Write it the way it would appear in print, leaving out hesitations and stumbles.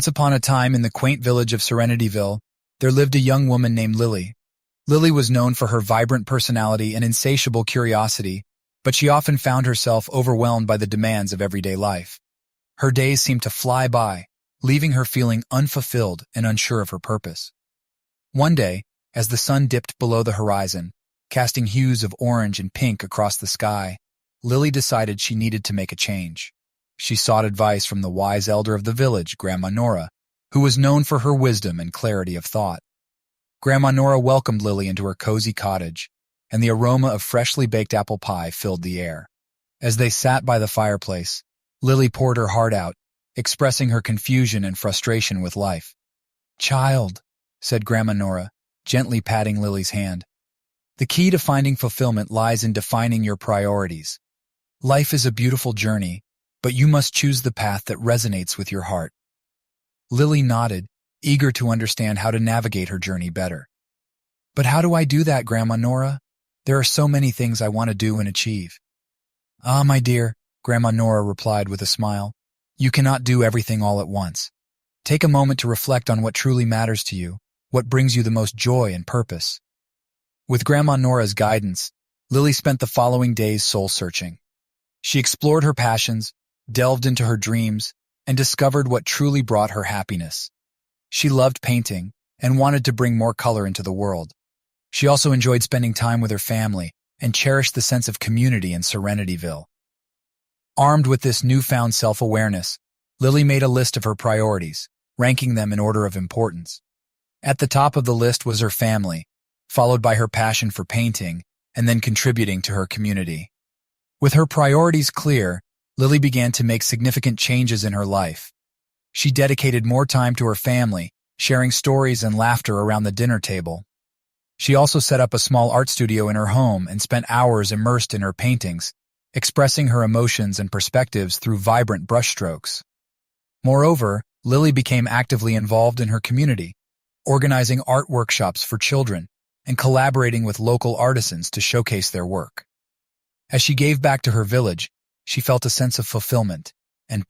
Once upon a time in the quaint village of Serenityville, there lived a young woman named Lily. Lily was known for her vibrant personality and insatiable curiosity, but she often found herself overwhelmed by the demands of everyday life. Her days seemed to fly by, leaving her feeling unfulfilled and unsure of her purpose. One day, as the sun dipped below the horizon, casting hues of orange and pink across the sky, Lily decided she needed to make a change. She sought advice from the wise elder of the village, Grandma Nora, who was known for her wisdom and clarity of thought. Grandma Nora welcomed Lily into her cozy cottage, and the aroma of freshly baked apple pie filled the air. As they sat by the fireplace, Lily poured her heart out, expressing her confusion and frustration with life. "Child," said Grandma Nora, gently patting Lily's hand, "the key to finding fulfillment lies in defining your priorities. Life is a beautiful journey, but you must choose the path that resonates with your heart." Lily nodded, eager to understand how to navigate her journey better. "But how do I do that, Grandma Nora? There are so many things I want to do and achieve." "Ah, my dear," Grandma Nora replied with a smile, "you cannot do everything all at once. Take a moment to reflect on what truly matters to you, what brings you the most joy and purpose." With Grandma Nora's guidance, Lily spent the following days soul-searching. She explored her passions, delved into her dreams, and discovered what truly brought her happiness. She loved painting and wanted to bring more color into the world. She also enjoyed spending time with her family and cherished the sense of community in Serenityville. Armed with this newfound self-awareness, Lily made a list of her priorities, ranking them in order of importance. At the top of the list was her family, followed by her passion for painting, and then contributing to her community. With her priorities clear, Lily began to make significant changes in her life. She dedicated more time to her family, sharing stories and laughter around the dinner table. She also set up a small art studio in her home and spent hours immersed in her paintings, expressing her emotions and perspectives through vibrant brushstrokes. Moreover, Lily became actively involved in her community, organizing art workshops for children and collaborating with local artisans to showcase their work. As she gave back to her village, she felt a sense of fulfillment and